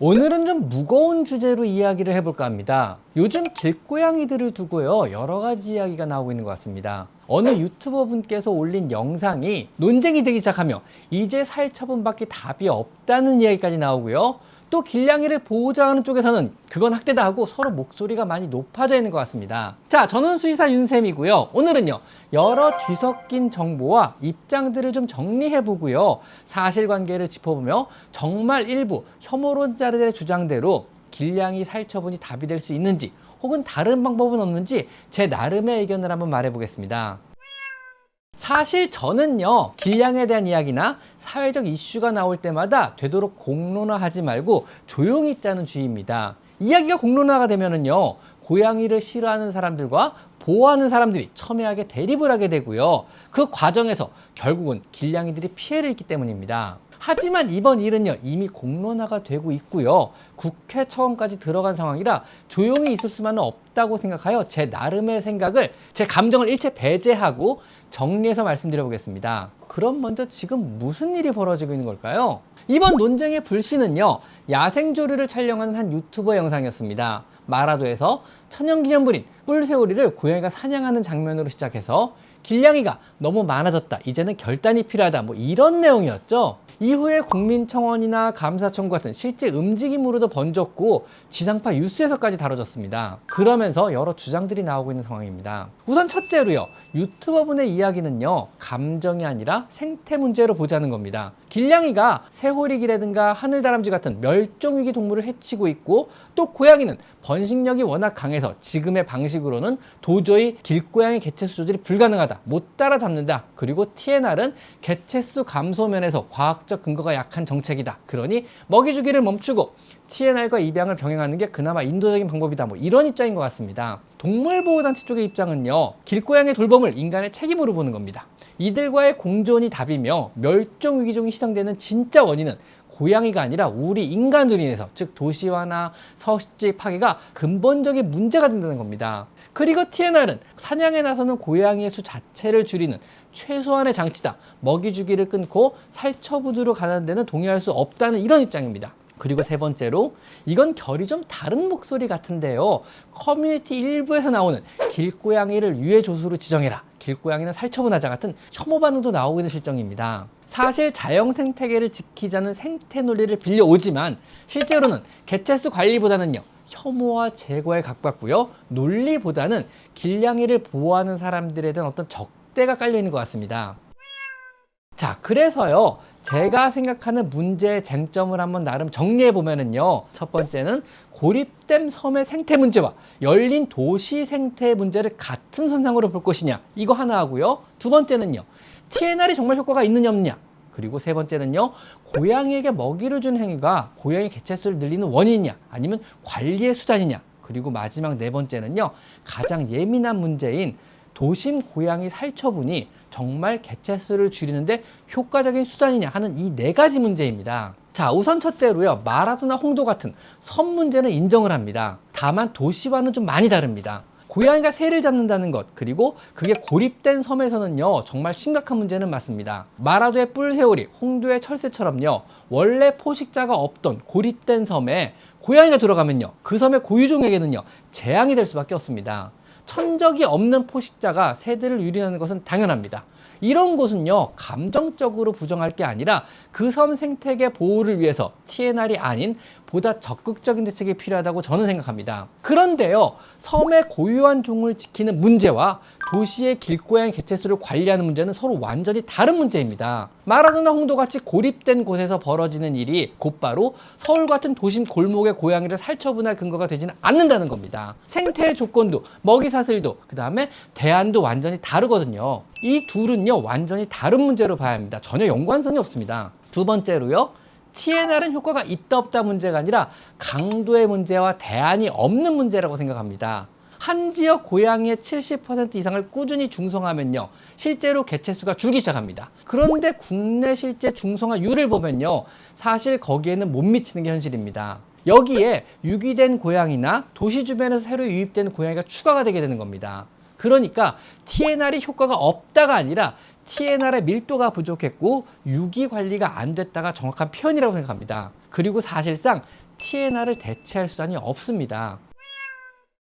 오늘은 좀 무거운 주제로 이야기를 해볼까 합니다. 요즘 길고양이들을 두고요, 여러 가지 이야기가 나오고 있는 것 같습니다. 어느 유튜버 분께서 올린 영상이 논쟁이 되기 시작하며 이제 살처분밖에 답이 없다는 이야기까지 나오고요. 또 길냥이를 보호자 하는 쪽에서는 그건 학대다 하고 서로 목소리가 많이 높아져 있는 것 같습니다. 자, 저는 수의사 윤쌤이고요. 오늘은요, 여러 뒤섞인 정보와 입장들을 좀 정리해보고요, 사실관계를 짚어보며 정말 일부 혐오론자들의 주장대로 길냥이 살처분이 답이 될 수 있는지 혹은 다른 방법은 없는지 제 나름의 의견을 한번 말해보겠습니다. 사실 저는요, 길냥이에 대한 이야기나 사회적 이슈가 나올 때마다 되도록 공론화하지 말고 조용히 있자는 주의입니다. 이야기가 공론화가 되면은요, 고양이를 싫어하는 사람들과 보호하는 사람들이 첨예하게 대립을 하게 되고요, 그 과정에서 결국은 길냥이들이 피해를 입기 때문입니다. 하지만 이번 일은요, 이미 공론화가 되고 있고요, 국회 처원까지 들어간 상황이라 조용히 있을 수만은 없다고 생각하여 제 나름의 생각을, 제 감정을 일체 배제하고 정리해서 말씀드려 보겠습니다. 그럼 먼저 지금 무슨 일이 벌어지고 있는 걸까요? 이번 논쟁의 불씨는요, 야생조류를 촬영하는 한 유튜버 영상이었습니다. 마라도에서 천연기념물인 뿔새오리를 고양이가 사냥하는 장면으로 시작해서 길냥이가 너무 많아졌다, 이제는 결단이 필요하다, 뭐 이런 내용이었죠. 이후에 국민청원이나 감사청구 같은 실제 움직임으로도 번졌고 지상파 뉴스에서까지 다뤄졌습니다. 그러면서 여러 주장들이 나오고 있는 상황입니다. 우선 첫째로요, 유튜버분의 이야기는요, 감정이 아니라 생태 문제로 보자는 겁니다. 길냥이가 새호리기라든가 하늘다람쥐 같은 멸종위기 동물을 해치고 있고, 또 고양이는 번식력이 워낙 강해서 지금의 방식으로는 도저히 길고양이 개체수 조절이 불가능하다, 못 따라잡는다, 그리고 TNR은 개체수 감소 면에서 과학적 근거가 약한 정책이다, 그러니 먹이 주기를 멈추고 TNR과 입양을 병행하는 게 그나마 인도적인 방법이다, 뭐 이런 입장인 것 같습니다. 동물보호단체 쪽의 입장은요, 길고양이 돌봄을 인간의 책임으로 보는 겁니다. 이들과의 공존이 답이며 멸종위기종이 희생되는 진짜 원인은 고양이가 아니라 우리 인간으로 인해서, 즉 도시화나 서식지 파괴가 근본적인 문제가 된다는 겁니다. 그리고 TNR은 사냥에 나서는 고양이의 수 자체를 줄이는 최소한의 장치다, 먹이 주기를 끊고 살처분으로 가는 데는 동의할 수 없다는 이런 입장입니다. 그리고 세 번째로, 이건 결이 좀 다른 목소리 같은데요, 커뮤니티 일부에서 나오는 길고양이를 유해조수로 지정해라, 길고양이는 살처분하자 같은 혐오 반응도 나오고 있는 실정입니다. 사실 자연생태계를 지키자는 생태 논리를 빌려오지만 실제로는 개체수 관리보다는요, 혐오와 제거에 가깝고요, 논리보다는 길냥이를 보호하는 사람들에 대한 어떤 적대가 깔려 있는 것 같습니다. 자, 그래서요, 제가 생각하는 문제의 쟁점을 한번 나름 정리해 보면은요, 첫 번째는 고립된 섬의 생태 문제와 열린 도시 생태 문제를 같은 선상으로 볼 것이냐, 이거 하나 하고요, 두 번째는요, TNR이 정말 효과가 있느냐 없느냐, 그리고 세 번째는요, 고양이에게 먹이를 준 행위가 고양이 개체수를 늘리는 원인이냐 아니면 관리의 수단이냐, 그리고 마지막 네 번째는요, 가장 예민한 문제인 도심 고양이 살처분이 정말 개체수를 줄이는데 효과적인 수단이냐 하는 이 네 가지 문제입니다. 자, 우선 첫째로요, 마라도나 홍도 같은 섬 문제는 인정을 합니다. 다만 도시와는 좀 많이 다릅니다. 고양이가 새를 잡는다는 것, 그리고 그게 고립된 섬에서는요, 정말 심각한 문제는 맞습니다. 마라도의 뿔새오리, 홍도의 철새처럼요, 원래 포식자가 없던 고립된 섬에 고양이가 들어가면요, 그 섬의 고유종에게는요, 재앙이 될 수밖에 없습니다. 천적이 없는 포식자가 새들을 유린하는 것은 당연합니다. 이런 곳은요, 감정적으로 부정할 게 아니라 그 섬 생태계 보호를 위해서 TNR이 아닌 보다 적극적인 대책이 필요하다고 저는 생각합니다. 그런데요, 섬의 고유한 종을 지키는 문제와 도시의 길고양이 개체수를 관리하는 문제는 서로 완전히 다른 문제입니다. 마라도나 홍도 같이 고립된 곳에서 벌어지는 일이 곧바로 서울 같은 도심 골목의 고양이를 살처분할 근거가 되지는 않는다는 겁니다. 생태의 조건도, 먹이 사슬도, 그 다음에 대안도 완전히 다르거든요. 이 둘은요, 완전히 다른 문제로 봐야 합니다. 전혀 연관성이 없습니다. 두 번째로요, TNR은 효과가 있다 없다 문제가 아니라 강도의 문제와 대안이 없는 문제라고 생각합니다. 한 지역 고양이의 70% 이상을 꾸준히 중성하면요, 실제로 개체수가 줄기 시작합니다. 그런데 국내 실제 중성화율을 보면요, 사실 거기에는 못 미치는 게 현실입니다. 여기에 유기된 고양이나 도시 주변에서 새로 유입된 고양이가 추가가 되게 되는 겁니다. 그러니까 TNR이 효과가 없다가 아니라 TNR의 밀도가 부족했고 유기 관리가 안 됐다가 정확한 표현이라고 생각합니다. 그리고 사실상 TNR을 대체할 수단이 없습니다.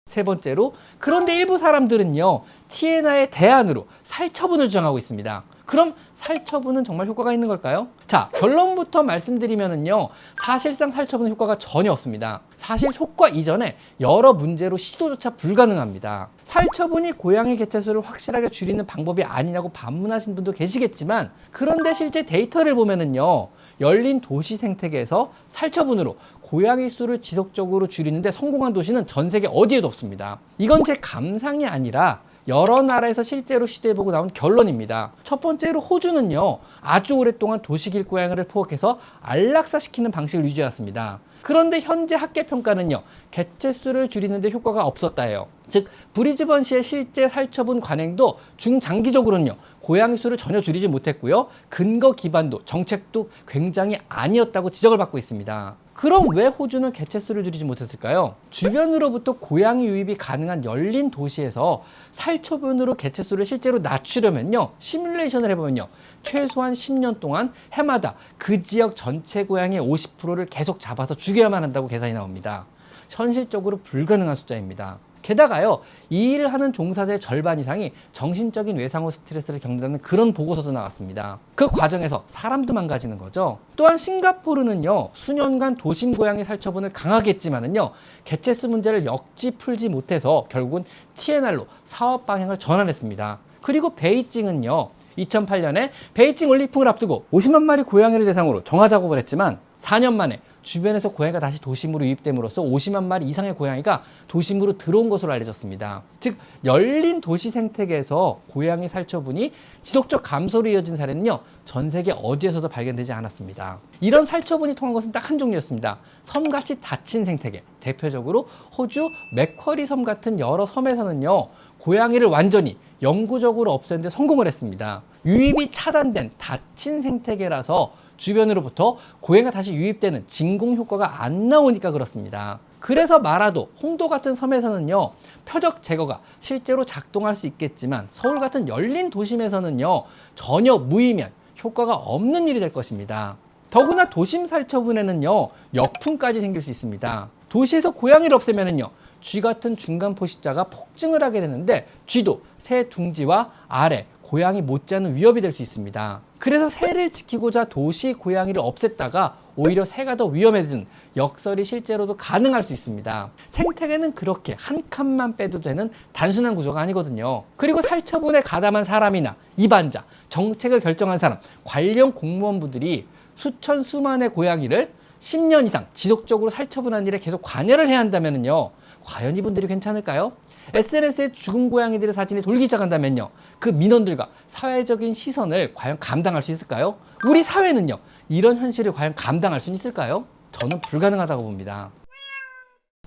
세 번째로, 그런데 일부 사람들은요, TNR의 대안으로 살처분을 주장하고 있습니다. 그럼 살처분은 정말 효과가 있는 걸까요? 자, 결론부터 말씀드리면은요, 사실상 살처분은 효과가 전혀 없습니다. 사실 효과 이전에 여러 문제로 시도조차 불가능합니다. 살처분이 고양이 개체수를 확실하게 줄이는 방법이 아니냐고 반문하신 분도 계시겠지만, 그런데 실제 데이터를 보면은요, 열린 도시 생태계에서 살처분으로 고양이 수를 지속적으로 줄이는데 성공한 도시는 전 세계 어디에도 없습니다. 이건 제 감상이 아니라 여러 나라에서 실제로 시도해보고 나온 결론입니다. 첫 번째로 호주는요, 아주 오랫동안 도시 길고양이를 포획해서 안락사시키는 방식을 유지해왔습니다. 그런데 현재 학계평가는요, 개체수를 줄이는데 효과가 없었다예요. 즉, 브리즈번시의 실제 살처분 관행도 중장기적으로는요, 고양이 수를 전혀 줄이지 못했고요, 근거 기반도 정책도 굉장히 아니었다고 지적을 받고 있습니다. 그럼 왜 호주는 개체수를 줄이지 못했을까요? 주변으로부터 고양이 유입이 가능한 열린 도시에서 살처분으로 개체수를 실제로 낮추려면요, 시뮬레이션을 해보면요, 최소한 10년 동안 해마다 그 지역 전체 고양이의 50%를 계속 잡아서 죽여야만 한다고 계산이 나옵니다. 현실적으로 불가능한 숫자입니다. 게다가요, 이 일을 하는 종사자의 절반 이상이 정신적인 외상후 스트레스를 겪는다는 그런 보고서도 나왔습니다. 그 과정에서 사람도 망가지는 거죠. 또한 싱가포르는요, 수년간 도심 고양이 살처분을 강하게 했지만은요, 개체수 문제를 역지 풀지 못해서 결국은 TNR로 사업 방향을 전환했습니다. 그리고 베이징은요, 2008년에 베이징 올림픽을 앞두고 50만 마리 고양이를 대상으로 정화 작업을 했지만 4년 만에 주변에서 고양이가 다시 도심으로 유입됨으로써 50만 마리 이상의 고양이가 도심으로 들어온 것으로 알려졌습니다. 즉, 열린 도시 생태계에서 고양이 살처분이 지속적 감소로 이어진 사례는요, 전 세계 어디에서도 발견되지 않았습니다. 이런 살처분이 통한 것은 딱 한 종류였습니다. 섬같이 닫힌 생태계, 대표적으로 호주 맥쿼리 섬 같은 여러 섬에서는요, 고양이를 완전히 영구적으로 없애는 데 성공을 했습니다. 유입이 차단된 닫힌 생태계라서 주변으로부터 고양이가 다시 유입되는 진공 효과가 안 나오니까 그렇습니다. 그래서 마라도, 홍도 같은 섬에서는요, 표적 제거가 실제로 작동할 수 있겠지만 서울 같은 열린 도심에서는요, 전혀 무의미한 효과가 없는 일이 될 것입니다. 더구나 도심 살처분에는요, 역풍까지 생길 수 있습니다. 도시에서 고양이를 없애면은요, 쥐 같은 중간 포식자가 폭증을 하게 되는데 쥐도 새 둥지와 아래 고양이 못지않은 위협이 될 수 있습니다. 그래서 새를 지키고자 도시 고양이를 없앴다가 오히려 새가 더 위험해지는 역설이 실제로도 가능할 수 있습니다. 생태계는 그렇게 한 칸만 빼도 되는 단순한 구조가 아니거든요. 그리고 살처분에 가담한 사람이나 입안자, 정책을 결정한 사람, 관련 공무원분들이 수천 수만의 고양이를 10년 이상 지속적으로 살처분한 일에 계속 관여를 해야 한다면요, 과연 이분들이 괜찮을까요? SNS에 죽은 고양이들의 사진이 돌기 시작한다면요, 그 민원들과 사회적인 시선을 과연 감당할 수 있을까요? 우리 사회는요, 이런 현실을 과연 감당할 수 있을까요? 저는 불가능하다고 봅니다.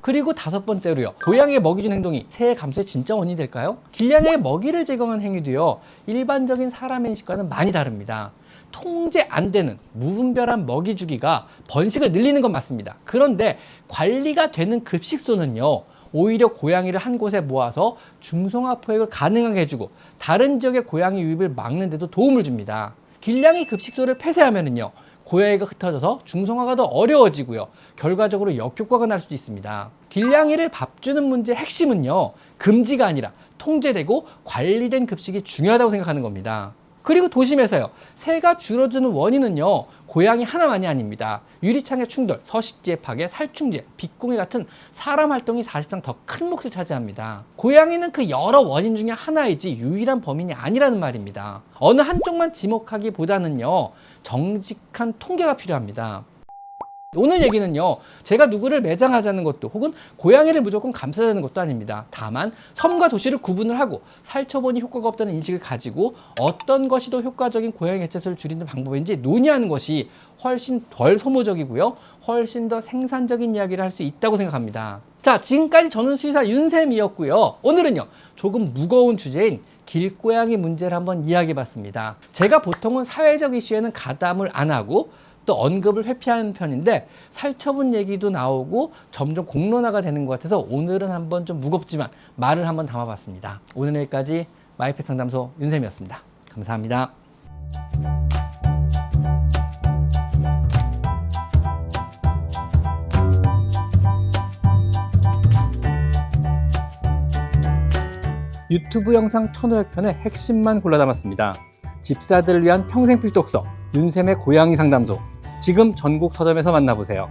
그리고 다섯 번째로요, 고양이의 먹이 준 행동이 새해 감소의 진짜 원인이 될까요? 길냥이의 먹이를 제공한 행위도요, 일반적인 사람의 인식과는 많이 다릅니다. 통제 안 되는 무분별한 먹이 주기가 번식을 늘리는 건 맞습니다. 그런데 관리가 되는 급식소는요, 오히려 고양이를 한 곳에 모아서 중성화 포획을 가능하게 해주고 다른 지역의 고양이 유입을 막는 데도 도움을 줍니다. 길냥이 급식소를 폐쇄하면은요, 고양이가 흩어져서 중성화가 더 어려워지고요, 결과적으로 역효과가 날 수도 있습니다. 길냥이를 밥 주는 문제의 핵심은요, 금지가 아니라 통제되고 관리된 급식이 중요하다고 생각하는 겁니다. 그리고 도심에서요, 새가 줄어드는 원인은요, 고양이 하나만이 아닙니다. 유리창의 충돌, 서식지의 파괴, 살충제, 빗공해 같은 사람 활동이 사실상 더 큰 몫을 차지합니다. 고양이는 그 여러 원인 중에 하나이지 유일한 범인이 아니라는 말입니다. 어느 한쪽만 지목하기보다는요, 정직한 통계가 필요합니다. 오늘 얘기는요, 제가 누구를 매장하자는 것도 혹은 고양이를 무조건 감싸자는 것도 아닙니다. 다만 섬과 도시를 구분을 하고 살처분이 효과가 없다는 인식을 가지고 어떤 것이 더 효과적인 고양이 개체수를 줄이는 방법인지 논의하는 것이 훨씬 덜 소모적이고요, 훨씬 더 생산적인 이야기를 할 수 있다고 생각합니다. 자, 지금까지 저는 수의사 윤쌤이었고요. 오늘은요, 조금 무거운 주제인 길고양이 문제를 한번 이야기해봤습니다. 제가 보통은 사회적 이슈에는 가담을 안 하고 또 언급을 회피하는 편인데 살처분 얘기도 나오고 점점 공론화가 되는 것 같아서 오늘은 한번 좀 무겁지만 말을 한번 담아봤습니다. 오늘 여기까지 마이펫 상담소 윤쌤이었습니다. 감사합니다. 유튜브 영상 1500편의 핵심만 골라 담았습니다. 집사들을 위한 평생 필독서 윤쌤의 고양이 상담소. 지금 전국 서점에서 만나보세요.